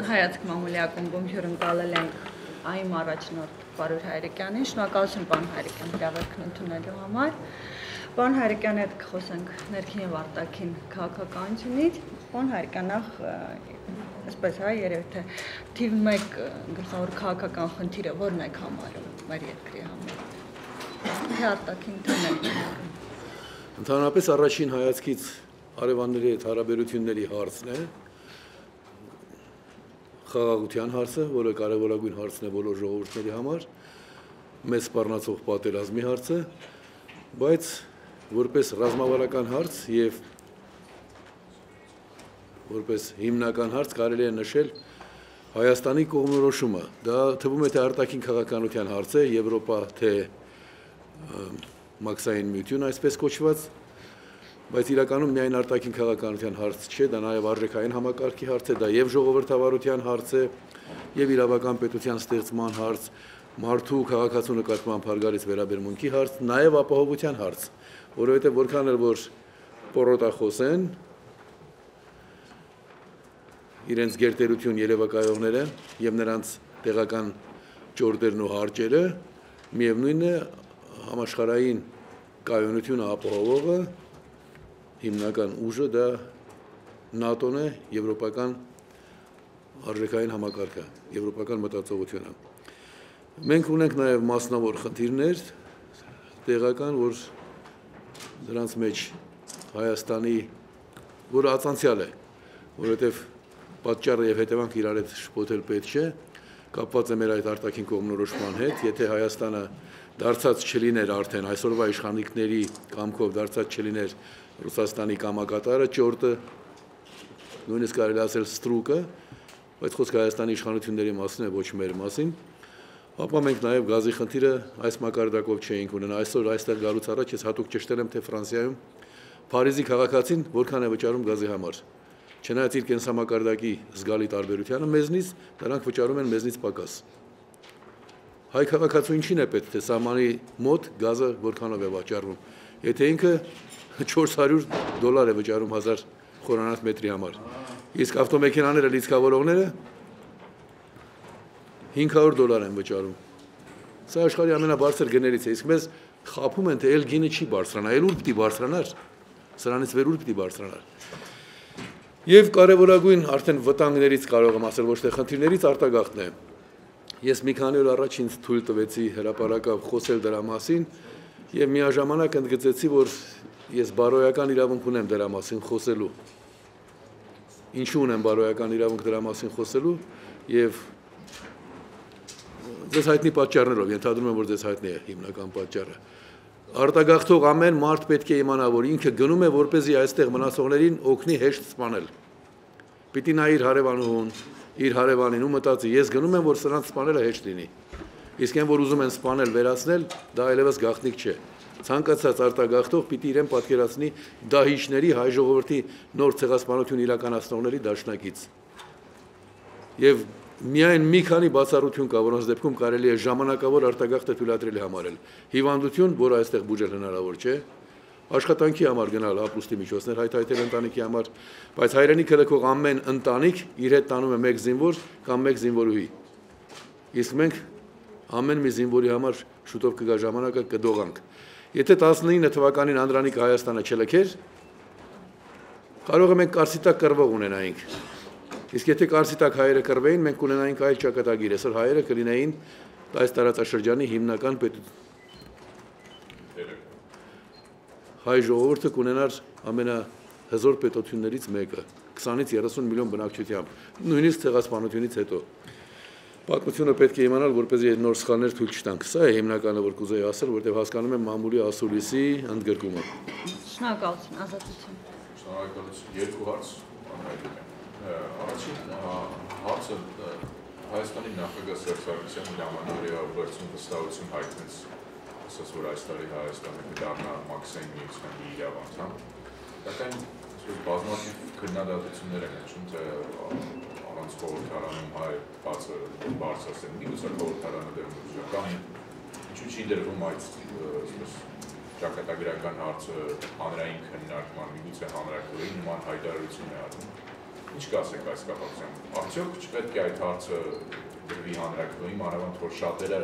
Հայացք մամուլի ակումբում հյուրընկալել ենք ԱԻՄ առաջնորդ Պարուր Հայրիկյանին, շնորհակալություն պարոն Հայրիկյան հրավերն ընդունելու համար։ Պարոն Հայրիկյանի հետ կխոսենք ներքին եւ արտաքին քաղաքականությունից։ Պարոն Հայրիկյան, նախ այսպես երևի թե թիվ 1 գլխավոր քաղաքական խնդիրը որն եք համարում մեր երկրի համար։ Թե արտաքին թե ներքին։ Ընդհանրապես առաջին հայացքից հարևանների հետ հարաբերությունների հարցն է։ Խաղաղության հարցը, որը կարևորագույն հարցն է բոլոր ժողովուրդների համար, մեծ սպառնացող պատերազմի հարցը, բայց որպես ռազմավարական հարց եւ որպես հիմնական հարց կարելի է նշել Հայաստանի կողմնորոշումը։ Դա թվում է թե արտաքին քաղաքականության հարց է, Եվրոպա թե մաքսային միություն, այսպես կոչված, բայց իրականում միայն արտաքին քաղաքականության հարց չէ, դա նաև արժեքային համակարգի հարց է, դա եւ ժողովրդավարության հարց է, եւ իրավական պետության ստեղծման հարց, մարդու քաղաքացու նկատմամբ հարգալից վերաբերմունքի հարց, նաև ապահովության հարց, որովհետեւ որքան էլ որ պորոտախոս են իրենց գերտերություն երևակայողները եւ նրանց տեղական ճորտերն ու հարճերը, միևնույնն է համաշխարհային կայունությունը ապահովողը հիմնական ուժը դա ՆԱՏՕ-ն է, եվրոպական արժեքային համակարգը, եվրոպական մտածողությունը։ Մենք ունենք նաև մասնավոր խնդիրներ, տեղական, որ դրանց մեջ Հայաստանի, որը ացանցիալ է, որովհետև պատճառը եւ հետևանքը իրար հետ շփոթել պետք չէ, կապված է մեր այդ արտաքին կողմնորոշման հետ, եթե Հայաստանը դարձած չլիներ արդեն այսօրվա իշխանիկների կամքով դարձած չլիներ Ռուսաստանի կամակատարը, ճորտը, նույնիսկ կարելի ասել ստրուկը, բայց խոսքը Հայաստանի իշխանությունների մասին է, ոչ մեր մասին, ապա մենք նաև գազի խնդիրը այս մակարդակով չէինք ունենա։ Այսօր այստեղ գալուց առաջ ես հատուկ ճշտել եմ, թե Ֆրանսիայում Փարիզի քաղաքացին որքան է վճարում գազի համար։ Չնայած իր կենսամակարդակի զգալի տարբերությանը մեզնից, դրանք վճարում են մեզնից պակաս։ Հայ քաղաքացու ինչին է պետք, թե սահմանի մոտ գազը որքանով է վաճառվում։ Եթե ինքը $400 է վճարում 1000 խորանարդ մետրի համար։ Իսկ ավտոմեքենաները լիցքավորողները $500 են վճարում։ Սա աշխարհի ամենաբարձր գներից է, իսկ մեզ խաբում են, թե էլ գինը չի բարձրանա, էլ ուր պիտի բարձրանար, սրանից վեր ուր պիտի բարձրանար։ Եվ կարևորագույն արդեն վտանգներից կարող եմ ասել, ոչ թե խնդիրներից արտագաղթն է։ Ես մի քանի օր առաջ ինձ թույլ տվեցի հրապարակավ խոսել դրա մասին եւ միաժամանակ ընդգծեցի, որ ես բարոյական իրավունք ունեմ դրա մասին խոսելու։ Ինչու ունեմ բարոյական իրավունք դրա մասին խոսելու եւ ձեզ հայտնի պատճառներով, ենթադրում եմ, որ ձեզ հայտնի է հիմնական պատճառը։ Արտագաղթող ամեն մարդ պետք է իմանա, որ ինքը գնում է որպեսզի այստեղ մնացողներին օգնի հեշտ սպանել։ Պիտի նա իր հարևանուհուն, իր հարևանին ու մտածի, ես գնում եմ, որ սրանց սպանելը հեշտ լինի։ Իսկ այն, որ ուզում են սպանել, վերացնել, դա այլևս գաղտնիք չէ։ Ցանկացած արտագաղթող պիտի իրեն պատկերացնի դահիճների հայ ժողովրդի նոր ցեղասպանություն իրականացնողների դաշնակից։ Եվ միայն մի քանի բացառություն կա, որոնց դեպքում կարելի է ժամանակավոր արտագաղթը թույլատրելի համարել։ Հիվանդություն, որը այստեղ բուժել հնարավոր չէ, աշխատանքի համար գնալ ապուստի միջոցներ հայթայթել ընտանիքի համար, բայց հայրենիքը լքող ամեն ընտանիք իր հետ տանում է մեկ զինվոր կամ մեկ զինվորուհի։ Իսկ մենք ամեն մի զինվորի համար շուտով կգա ժամանակը կդողանք։ Եթե 19 թվականին Անդրանիկը Հայաստանը չլքեր, կարող է մենք կարծիտակ կռվող ունենայինք։ Իսկ եթե կարծիտակ հայերը կռվեին, մենք ունենայինք այլ ճակատագիր, այսօր հայերը կլինեին այս տարածաշրջանի հիմնական հայ ժողովուրդը կունենար ամենահզոր պետություններից մեկը, 20-ից 30 միլիոն բնակչությամբ, նույնիսկ ցեղասպանությունից հետո։ Պատմությունը պետք է իմանալ, որպեսզի այդ նոր սխալներ թույլ չտանք։ Սա է հիմնականը, որ կուզեի ասել, որտեղ հասկանում եմ մամուլի ասուլիսի ընդգրկումը։ Շնորհակալություն, Ազատություն։ Շնորհակալություն, երկու հարց։ Առաջին հարցը Հայաստանի նախագահ Սերժ Սարգսյանը ժամանակի ավարտություն վստահություն հայտնեց, ասաց, որ այս տարի Հայաստանը կդառնա մաքսային միության իրավանց, սակայն բազմաթիվ քննադատություններ են հնչում, թե առանց խորհրդարանում հայ բացը բարձրացնել, միգուցե խորհրդարանը դեռ կամ ինչու չի դրվում այդ ճակատագրական հարցը հանրային քննարկման, միգուցե հանրակրվեի նման հայտարարություն է արվում։ Ինչ կասեք այս կապակցությամբ։ Արդյոք չպետք է այդ հարցը դրվի հանրակրթվի, մանավանդ որ շատերը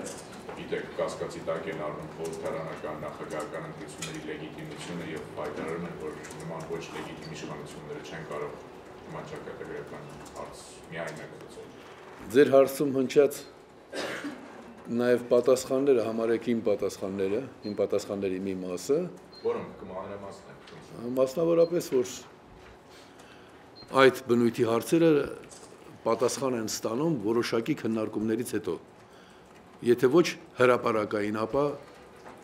գիտեք կասկածի տակ են առնում խորհրդարանական նախագահական ընտրությունների լեգիտիմությունը եւ հայտարարում են, որ նման ոչ լեգիտիմ իշխանությունները չեն կարող նման ճակատագրական հարց միայն մեկնեցել։ Ձեր հարցում հնչած նաև պատասխանները համարեք իմ պատասխանների մի մասը, որոնք կմանրամասնեն։ Մասնավորապես, որ այդ բնույթի հարցերը պատասխան են ստանում որոշակի քննարկումներից հետո։ Եթե ոչ հրապարակային, ապա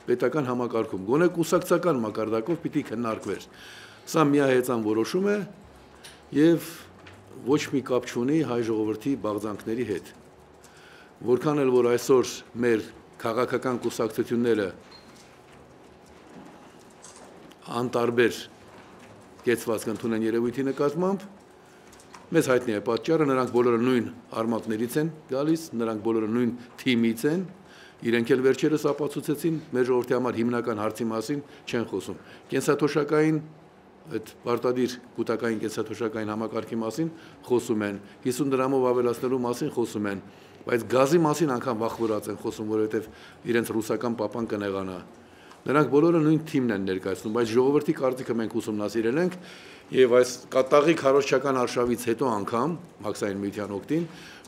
պետական համակարգում, գոնե կուսակցական մակարդակով պիտի քննարկվեր։ Սա միահեծան որոշում է եւ ոչ մի կապ չունի հայ ժողովրդի բաղձանքների հետ։ Որքան էլ որ այսօր մեր քաղաքական կուսակցությունները անտարբեր կեցված կընդունեն երևույթի նկատմամբ, մեզ հայտնի է պատճառը, նրանք բոլորը նույն արմատներից են գալիս, նրանք բոլորը նույն թիմից են, իրենք էլ վերջերս ապացուցեցին մեր ժողովրդի համար հիմնական հարցի մասին չեն խոսում։ Կենսաթոշակային այդ պարտադիր կൂട്ടակային կենսաթոշակային համակարգի մասին խոսում են, 50 դրամով ավելացնելու մասին խոսում են, բայց գազի մասին անգամ վախվորած են խոսում, որովհետև իրենց ռուսական պապան կնեղանա։ Նրանք բոլորը նույն թիմն են ներկայացնում, բայց ժողովրդի կարծիքը մենք ուսումնասիրել ենք եւ այս կատաղի քարոզչական արշավից հետո անգամ Մաքսային միության օգտին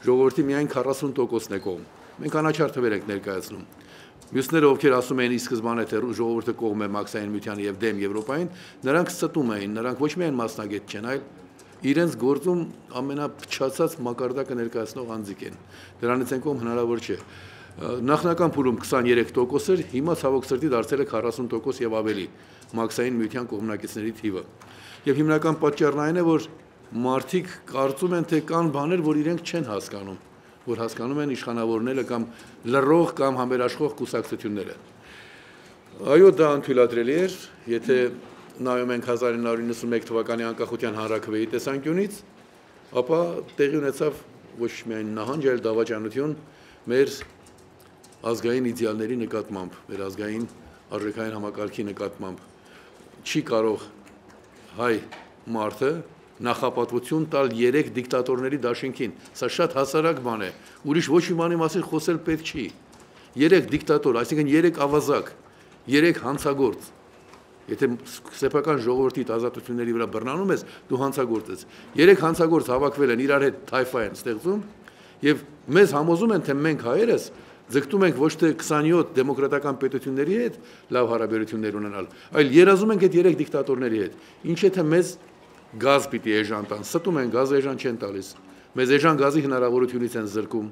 ժողովրդի միայն 40%-ն է կողմ։ Մենք անաչառ թվեր ենք ներկայացնում։ Մյուսները, ովքեր ասում էին ի սկզբանե թե ժողովուրդը կողմ է Մաքսային միությանը եւ դեմ Եվրոպային, նրանք ստում էին, նրանք ոչ միայն մասնագետ չեն, այլ իրենց գործում ամենափչացած մակարդակը ներկայացնող անձիկ են։ Դրանից են կողմ հնարավոր չէ։ Նախնական փուլում 23% էր, հիմա ցավոք սրտի դարձել է 40% եւ ավելի Մաքսային միության կողմնակիցների թիվը։ Եվ հիմնական պատճառն այն է, որ մարդիկ կարծում են, թե կան բաներ, որ իրենք չեն հասկանում, որ հասկանում են իշխանավորները կամ լռող կամ համերաշխող կուսակցությունները։ Այո, դա անթույլատրելի էր, եթե նայում ենք 1991 թվականի անկախության հանրաքվեի տեսանկյունից, ապա տեղի ունեցավ ոչ միայն նահանջ, այլ դավաճանություն մեր ազգային իդեալների նկատմամբ, մեր ազգային արժեքային համակարգի նկատմամբ։ Չի կարող հայ մարդը նախապատվություն տալ 3 դիկտատորների դաշինքին։ Սա շատ հասարակ բան է։ Ուրիշ ոչ մի բանի մասին խոսել պետք չի։ 3 դիկտատոր, այսինքն 3 ավազակ, 3 հանցագործ։ Եթե սեփական ժողովրդի ազատությունների վրա բռնանում ես, դու հանցագործ ես։ 3 հանցագործ հավաքվել են, իրար հետ թայֆա են ստեղծում եւ մեզ համոզում են, թե մենք հայերս ձգտում ենք ոչ թե 27 դեմոկրատական պետությունների հետ լավ հարաբերություններ ունենալ, այլ երազում ենք այդ 3 դիկտատորների հետ։ Ինչ է թե մեզ գազ պիտի էժան տան, ստում են գազը էժան չեն տալիս։ Մեզ էժան գազի հնարավորությունից են զրկում։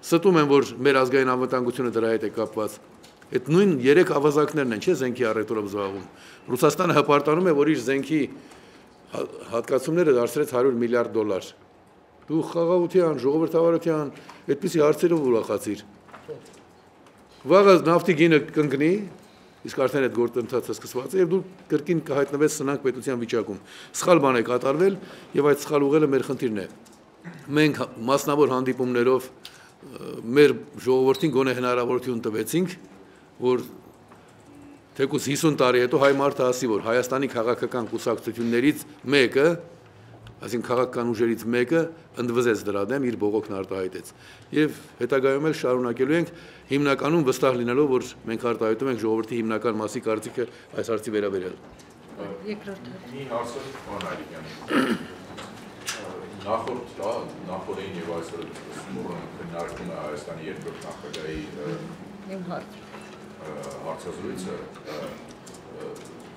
Ստում են, որ մեր ազգային անվտանգությունը դրա հետ է կապված։ Այդ նույն 3 ավազակներն են, չէ, զենքի առևտրով զբաղվում։ Ռուսաստանը հպարտանում է, որ իր զենքի հատկացումները դարձրեց $100 միլիարդ։ Դու խաղաղության, ժողովրդավարության այդպիսի հարցերով ուրախացիր։ Վաղը նավթի գինը կընկնի, իսկ արդեն այդ գործընթացը սկսված է եւ դու կրկին կհայտնվես սնանկ պետության վիճակում։ Սխալ բան է կատարվել եւ այդ սխալ ուղղելը մեր խնդիրն է։ Մենք մասնավոր հանդիպումներով մեր ժողովրդին գոնե հնարավորություն տվեցինք, որ թեկուզ 50 տարի հետո հայ մարդը ասի, որ Հայաստանի քաղաքական կուսակցություններից մեկը, այսինքն քաղաքական ուժերից մեկը ընդվզեց դրա դեմ, իր բողոքն արտահայտեց։ Եվ հետագայում էլ շարունակելու ենք հիմնականում վստահ լինելով, որ մենք արտահայտում ենք ժողովրդի հիմնական մասի կարծիքը այս հարցի վերաբերյալ։ Երկրորդ մի հարցը բան Արիգյանի։ Նախորդային եւ այսօր քննարկում է Հայաստանի երկրորդ նախագահի իմ հարց հարցազրույցը,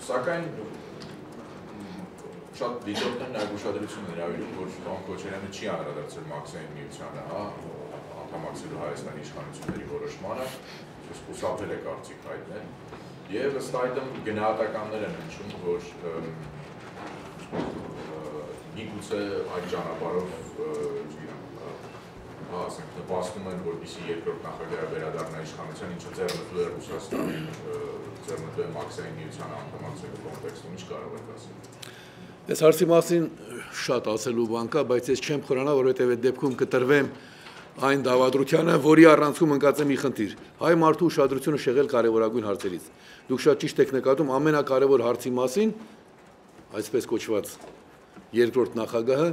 սակայն շատ դիտորդներ նաև ուշադրություն հրավիրում, որ պարոն Քոչարյանը չի անդրադարձել Մաքսային միությանը, անդամակցելու Հայաստանի իշխանությունների որոշմանը, խուսափել է կարծիք հայտնել, եւ ըստ այդմ գնահատականներ են հնչում, որ միգուցե այդ ճանապարհով ասենք նպաստում են, որպեսզի երկրորդ նախագահը վերադառնա իշխանության, ինչը ձեռնտու է Ռուսաստանին, ձեռնտու է Մաքսային միությանը անդամակցելու կոնտեքստում, ինչ կարող եք ասել։ Այս հարցի մասին շատ ասելու բան կա, բայց ես չեմ խորանա, որովհետև այդ դեպքում կտրվեմ այն դավադրությանը, որի առանցքում ընկած է մի խնդիր։ Հայ մարդու ուշադրությունը շեղել կարևորագույն հարցերից։ Դուք շատ ճիշտ եք նկատում ամենակարևոր հարցի մասին, այսպես կոչված երկրորդ նախագահը,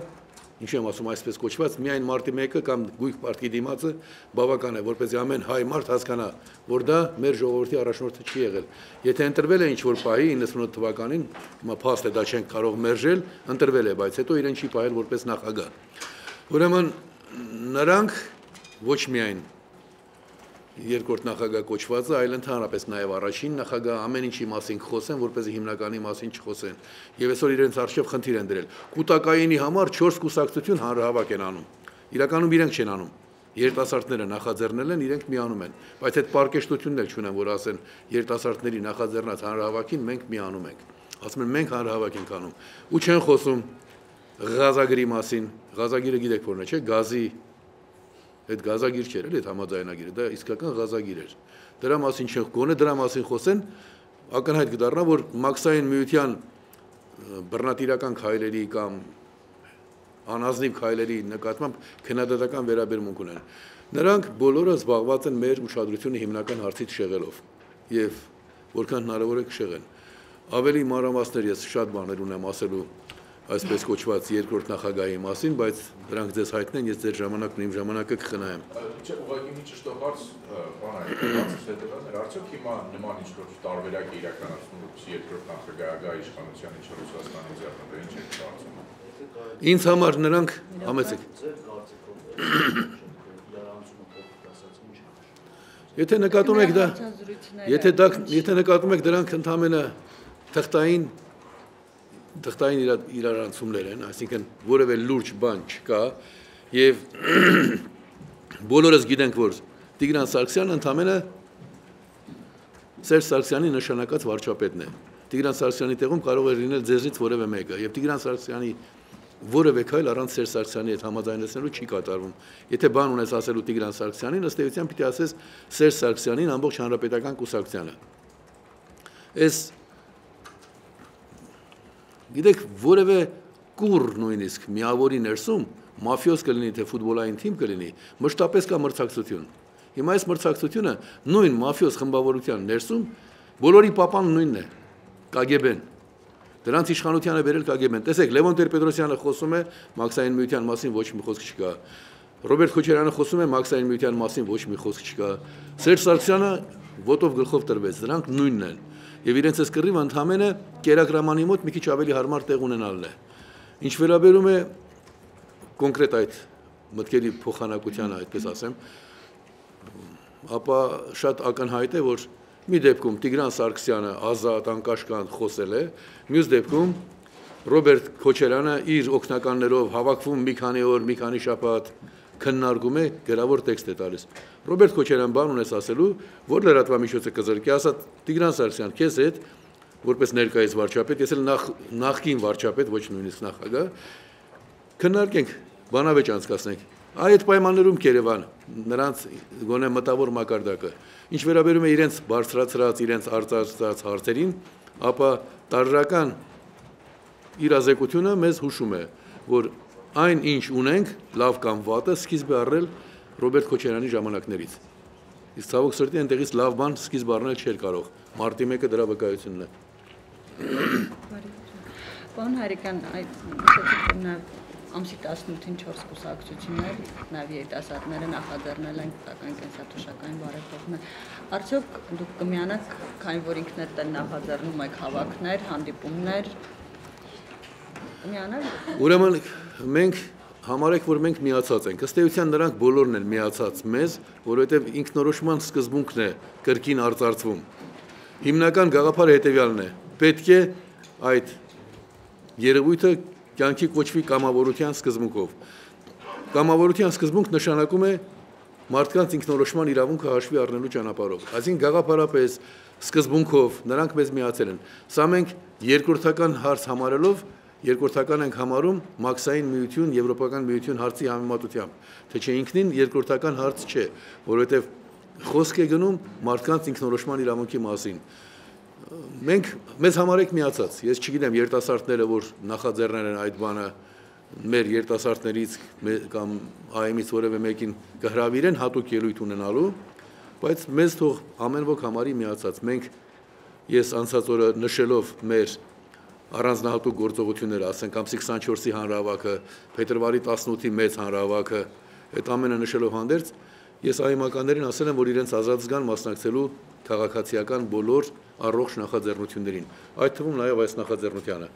ինչ եմ ասում, այսպես կոչված, միայն մարտի 1-ը կամ գույք պարտքի դիմացը բավական է, որպեսզի ամեն հայ մարդ հասկանա, որ դա մեր ժողովրդի առաջնորդը չի եղել։ Եթե ընտրվել է ինչ-որ պահի 98 թվականին, հիմա փաստ է դա չենք կարող մերժել, ընտրվել է, բայց հետո իրեն չի պահել որպես նախագահ։ Ուրեմն նրանք ոչ միայն երկրորդ նախագահ կոչվածը, այլ ընդհանրապես նաև առաջին նախագահ ամեն ինչի մասին խոսեն, որպեսզի հիմնականի մասին չխոսեն։ Եվ այսօր իրենց արժեվ խնդիր են դրել։ Կուտակայինի համար 4 կուսակցություն հանրահավաք են անում։ Իրականում իրենք չեն անում։ Երիտասարդները նախաձեռնել են, իրենք միանում են։ Բայց այդ պարկեշտությունն էլ չունեն, որ ասեն երիտասարդների նախաձեռնած հանրահավաքին մենք միանում ենք։ Ասում են մենք հանրահավաք ենք անում։ Ու չեն խոսում Ղազագիրի մասին։ Ղազագիրը գիտեք որն է, չէ՞, գազի այդ գազագիր չէր, էլի այդ համաձայնագիրը, դա իսկական գազագիր էր։ Դրա մասին չեն գոնե դրա մասին խոսեն, ակնհայտ կդառնա, որ մաքսային միության բռնատիրական քայլերի կամ անազնիվ քայլերի նկատմամբ քննադատական վերաբերմունք ունեն։ Նրանք բոլորը զբաղված են մեր ուշադրությունը հիմնական հարցից շեղելով եւ որքան հնարավոր է կշեղեն։ Ավելի մանրամասներ ես շատ բաներ ունեմ ասելու այսպես կոչված երկրորդ նախագահի մասին, բայց դրանք ձեզ հայտնեն, ես ձեր ժամանակն ու իմ ժամանակը կխնայեմ։ Չէ, ուղղակի մի ճշտով հարց, բան արդյոք հիմա նման ինչ-որ տարբերակ է իրականացնում երկրորդ նախագահի իշխանության ինչ Ռուսաստանի ձեռնբերին ինչ է կարծում։ Ինձ համար նրանք համեցեք։ Եթե նկատում եք դա, եթե նկատում եք դրանք ընդհանրապես թղթային իրարանցումներ են, այսինքն որևէ լուրջ բան չկա եւ բոլորս գիտենք, որ Տիգրան Սարգսյանը ընդհանրապես Սերժ Սարգսյանի նշանակած վարչապետն է։ Տիգրան Սարգսյանի տեղում կարող է լինել ձեզնից որևէ մեկը եւ Տիգրան Սարգսյանի որևէ քայլ առանց Սերժ Սարգսյանի հետ համաձայնեցնելու չի կատարվում։ Եթե բան ունես ասելու Տիգրան Սարգսյանին, ըստ էության պիտի ասես Սերժ Սարգսյանին ամբողջ հանրապետական կուսակցությանը։ Այս գիտեք, որևէ կուր նույնիսկ միավորի ներսում մաֆիոզ կլինի, թե ֆուտբոլային թիմ կլինի, մշտապես կա մրցակցություն։ Հիմա այս մրցակցությունը նույն մաֆիոզ խմբավորության ներսում բոլորի պապան նույնն է, KGB-ն։ Դրանց իշխանությանը վերել KGB-ն։ Տեսեք, Լևոն Տեր-Պետրոսյանը խոսում է մաքսային միության մասին ոչ մի խոսք չկա։ Ռոբերտ Քոչարյանը խոսում է մաքսային միության մասին ոչ մի խոսք չկա։ Սերժ Սարգսյանը ոտով գլխով տրվեց, դրանք նույնն են։ Եվ իրենց այս կռիվը ընդհանրապես կերակրամանի մոտ մի քիչ ավելի հարմար տեղ ունենալն է։ Ինչ վերաբերում է կոնկրետ այդ մտքերի փոխանակությանը, այդպես ասեմ, ապա շատ ակնհայտ է, որ մի դեպքում Տիգրան Սարգսյանը ազատ անկաշկանդ խոսել է, մյուս դեպքում Ռոբերտ Քոչարյանը իր օգնականներով հավաքվում մի քանի օր, մի քանի շաբաթ քննարկում է, գրավոր տեքստ է տալիս։ Ռոբերտ Քոչարյան բան ունես ասելու, որ լրատվամիջոցը կզրկի, ասա Տիգրան Սարգսյան, քեզ հետ որպես ներկայիս վարչապետ, ես էլ նախկին վարչապետ, ոչ նույնիսկ նախագահ, քննարկենք, բանավեճ անցկացնենք։ Այդ պայմաններում Երևան նրանց գոնե մտավոր մակարդակը, ինչ վերաբերում է իրենց բարձրացրած, իրենց արծարծած հարցերին, ապա տարրական իրազեկությունը մեզ հուշում է, որ այն ինչ ունենք, լավ կամ վատը, սկիզբ է առել Ռոբերտ Քոչարյանի ժամանակներից։ Իսկ ցավոք սրտի այնտեղից լավ բան սկիզբ առնել չէր կարող։ Մարտի 1-ը դրա վկայությունն է։ Պարոն Հայրիկյան, այդ ամսի 18-ին 4 կուսակցություններ, նաև երիտասարդները նախաձեռնել են պետական կենսաթոշակային բարեփոխումներ։ Արդյոք դուք կմիանաք, քանի որ ինքներդ էլ նախաձեռնում եք հավաքներ, հանդիպումներ, Ուրեմն մենք համարեք, որ մենք միացած ենք։ Ըստ էության նրանք բոլորն են միացած մեզ, որովհետև ինքնորոշման սկզբունքն է կրկին արծարծվում։ Հիմնական գաղափարը հետևյալն է. պետք է այդ երևույթը կյանքի կոչվի կամավորության սկզբունքով։ Կամավորության սկզբունք նշանակում է մարդկանց ինքնորոշման իրավունքը հաշվի առնելու ճանապարհով։ Այսինքն գաղափարապես սկզբունքով նրանք մեզ միացել են։ Սա մենք երկրորդական հարց համարելով երկրորդական ենք համարում մաքսային միություն, եվրոպական միություն հարցի համեմատությամբ, թե չէ ինքնին երկրորդական հարց չէ, որովհետև խոսք է գնում մարդկանց ինքնորոշման իրավունքի մասին։ Մենք մեզ համարեք միացած, ես չգիտեմ երիտասարդները, որ նախաձեռնել են այդ բանը, մեր երիտասարդներից կամ ԱՄ-ից որևէ մեկին կհրավիրեն հատուկ ելույթ ունենալու, բայց մեզ թող ամեն ոք համարի միացած։ Մենք ես անցած օրը նշելով մեր առանձնահատուկ գործողությունները, ասենք ամսի 24-ի հանրահավաքը, փետրվարի 18-ի մեծ հանրահավաքը, այդ ամենը նշելով հանդերձ, ես ԱԻՄ-ականներին ասել եմ, որ իրենց ազատ զգան մասնակցելու քաղաքացիական բոլոր առողջ նախաձեռնություններին, այդ թվում նաև այս նախաձեռնությանը։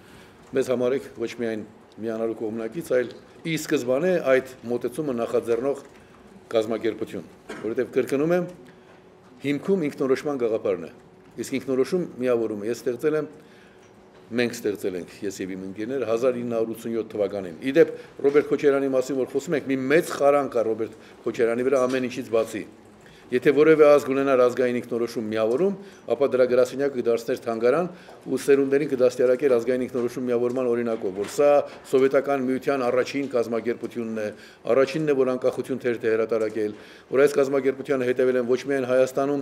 Մեզ համարեք ոչ միայն միանալու կողմնակից, այլ ի սկզբանե այդ մոտեցումը նախաձեռնող կազմակերպություն, որովհետև կրկնում եմ, հիմքում ինքնորոշման գաղափարն է, իսկ ինքնորոշում միավորումը ես ստեղծել եմ, մենք ստեղծել ենք, ես եւ իմ ընկերները 1987 թվականին։ Իդեպ Ռոբերտ Քոչարյանի մասին որ խոսում ենք, մի մեծ խարան կա Ռոբերտ Քոչարյանի վրա ամեն ինչից բացի։ Եթե որևէ ազգ ունենար ազգային ինքնորոշում միավորում, ապա դրա գրասենյակը կդարձներ թանգարան ու սերունդերին կդաստիարակեր ազգային ինքնորոշում միավորման օրինակով, որ սա սովետական միության առաջին կազմակերպությունն է, առաջինն է, որ անկախություն թերթ է հրատարակել, որ այս կազմակերպությանը հետևել են ոչ միայն Հայաստանում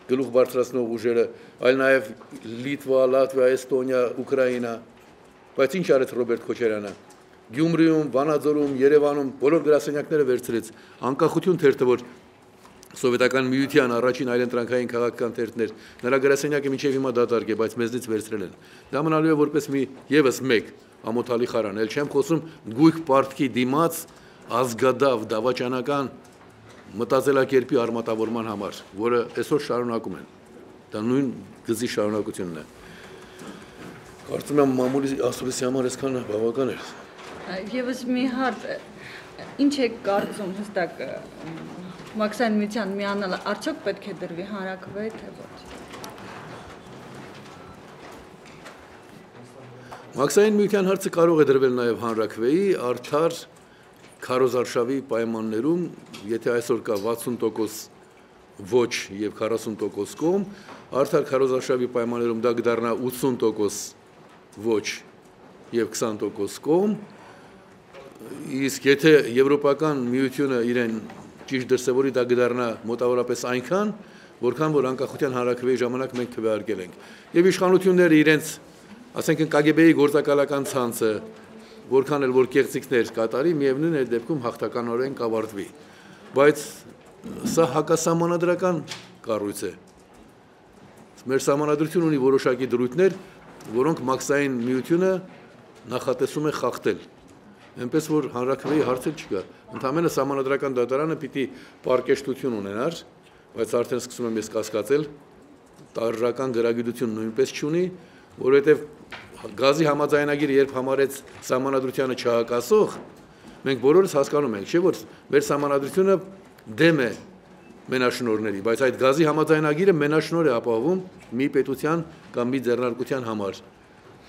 գլուխ բարձրացնող ուժերը, այլ նաև Լիտվա, Լատվիա, Էստոնիա, Ուկրաինա, բայց ինչ արեց Ռոբերտ Քոչարյանը։ Գյումրիում, Վանաձորում, Երևանում բոլոր գրասենյակները վերցրեց, անկախություն թերթը, որ սովետական միության առաջին այլընտրանքային քաղաքական թերթներ, նրա գրասենյակը մինչև հիմա դատարկ է, բայց մեզնից վերցրել են։ Դա մնալու է որպես մի եւս մեկ ամոթալի խարան, ել չեմ խոսում գույք պարտքի դիմաց ազգադավ դավաճանական մտածելակերպի արմատավորման համար, որը այսօր շարունակում են։ Դա նույն գծի շարունակությունն է։ Կարծում եմ մամուլի ասուլիսի համար այսքանը բավական է։ Եվս մի հարց, ինչ եք կարծում հստակ Մաքսային միության միանալը արդյոք պետք է դրվի հանրաքվեի, թե ոչ։ Մաքսային միության հարցը կարող է դրվել նաև հանրաքվեի, արդար քարոզարշավի պայմաններում, եթե այսօր կա 60% ոչ եւ 40% կողմ, արդար քարոզարշավի պայմաններում դա կդառնա 80% ոչ եւ 20% կողմ, իսկ եթե եվրոպական միությունը իրեն ճիշտ դրսևորի, դա կդառնա մոտավորապես այնքան, որքան որ անկախության հանրաքվեի ժամանակ մենք քվեարկել ենք։ Եվ իշխանությունները իրենց, ասենք KGB-ի գործակալական ցանցը, որքան էլ որ կեղծիքներ կատարի, միևնույն է դեպքում հաղթականորեն կավարտվի։ Բայց սա հակասահմանադրական կառույց է։ Մեր սահմանադրությունը ունի որոշակի դրույթներ, որոնք Մաքսային միությունը նախատեսում է խախտել։ Այնպես որ հանրաքվեի հարցը չկա։ Ընդհանրապես սահմանադրական դատարանը պիտի պարկեշտություն ունենար, բայց արդեն սկսում եմ ես կասկածել, տարրական գրագիտություն նույնպես չունի, որովհետև գազի համաձայնագիրը երբ համարեց սահմանադրությանը չհակասող, մենք բոլորս հասկանում ենք, չէ՞ որ մեր սահմանադրությունը դեմ է մենաշնորհների, բայց այդ գազի համաձայնագիրը մենաշնորհ է ապահովում մի պետության կամ մի ձեռնարկության համար։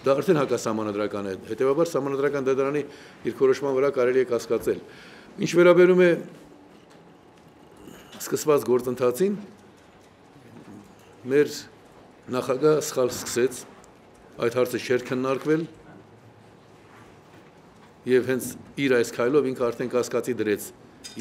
Դա արդեն հակասահմանադրական է, հետևաբար սահմանադրական դատարանի իր քորոշման վրա կարելի է կասկածել։ Ինչ վերաբերում է սկսված գործընթացին, մեր նախագահ սխալ սկսեց, այդ հարցը չէր քննարկվել եւ հենց իր այս քայլով ինքը արդեն կասկածի դրեց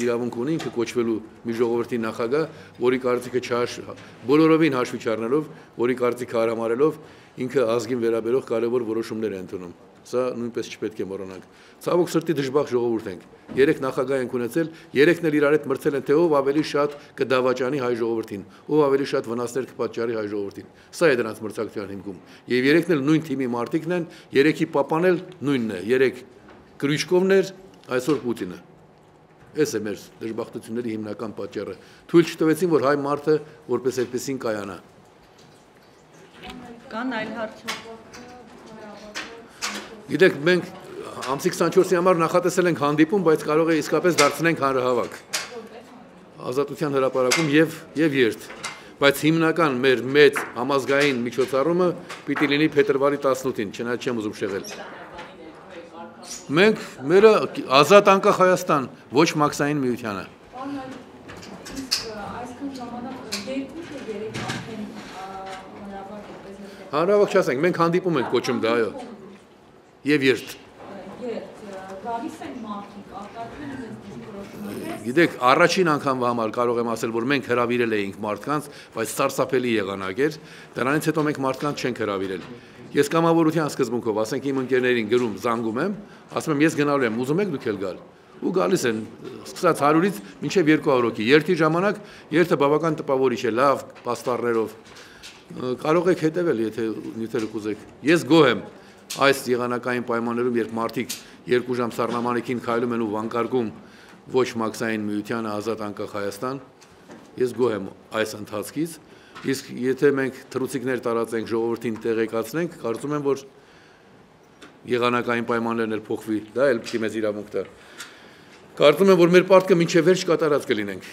իրավունք ունի ինքը կոչվելու մի ժողովրդի նախագահ, որի կարծիքը բոլորովին հաշվի չառնելով, որի կարծիքը արհամարելով ինքը ազգին վերաբերող կարևոր որոշումներ է ընդունում։ Սա նույնպես չպետք է մոռանանք։ Ցավոք սրտի դժբախտ ժողովուրդ ենք։ 3 նախագահ ենք ունեցել, 3-ն էլ իրար հետ մրցել են, թե ով ավելի շատ կդավաճանի հայ ժողովրդին, ով ավելի շատ վնասներ կպատճառի հայ ժողովրդին։ Սա է դրանց մրցակցության հիմքում։ Եվ 3-ն էլ նույն թիմի մարդիկն են, 3-ի պապան էլ նույնն է, 3 Կրուչկովներ, այսօր Պուտինը։ Այս է մեր դժբախտությունների հիմնական պատճառը։ Թույլ չտվեցին, որ հայ մարդը որպես այդպեսին կայանա։ Կան այլ հարցեր։ Գիտեք, մենք ամսի 24-ի համար նախատեսել ենք հանդիպում, բայց կարող է իսկապես դարձնենք հանրահավաք։ Ազատության հրապարակում եւ երթ։ Բայց հիմնական մեր մեծ համազգային միջոցառումը պիտի լինի փետրվարի 18-ին, չնայած չեմ ուզում շեղել։ Մենք մերը ազատ անկախ Հայաստան, ոչ Մաքսային միությանը։ Հանրահավաք չասենք, մենք հանդիպում ենք կոչում դա, այո։ Եվ երթ։ Գիտեք, առաջին անգամվա համար կարող եմ ասել, որ մենք հրավիրել էինք մարդկանց, բայց սարսափելի եղանակ էր, դրանից հետո մենք մարդկանց չենք հրավիրել։ Ես կամավորության սկզբունքով, ասենք իմ ընկերներին գրում, զանգում եմ, ասում եմ ես գնալու եմ, ուզում եք դուք էլ գալ։ Ու գալիս են, սկսած 100-ից մինչև 200 հոգի։ Երթի ժամանակ երթը բավական տպավորիչ է, լավ, պաստառներով։ Կարող եք հետևել, եթե նյութերը կուզեք։ Ես գոհ եմ, այս եղանակային պայմաններում, երբ մարդիկ 2 ժամ սառնամանիքին քայլում են ու վանկարկում ոչ մաքսային միությանը ազատ անկախ Հայաստան, ես գոհ եմ այս ընթացքից, իսկ եթե մենք թռուցիկներ տարածենք, ժողովրդին տեղեկացնենք, կարծում եմ, որ եղանակային պայմաններն էլ փոխվի, դա էլ պիտի մեզ իրավունք տա։ Կարծում եմ, որ մեր պարտքը մինչև վերջ կատարած կլինենք։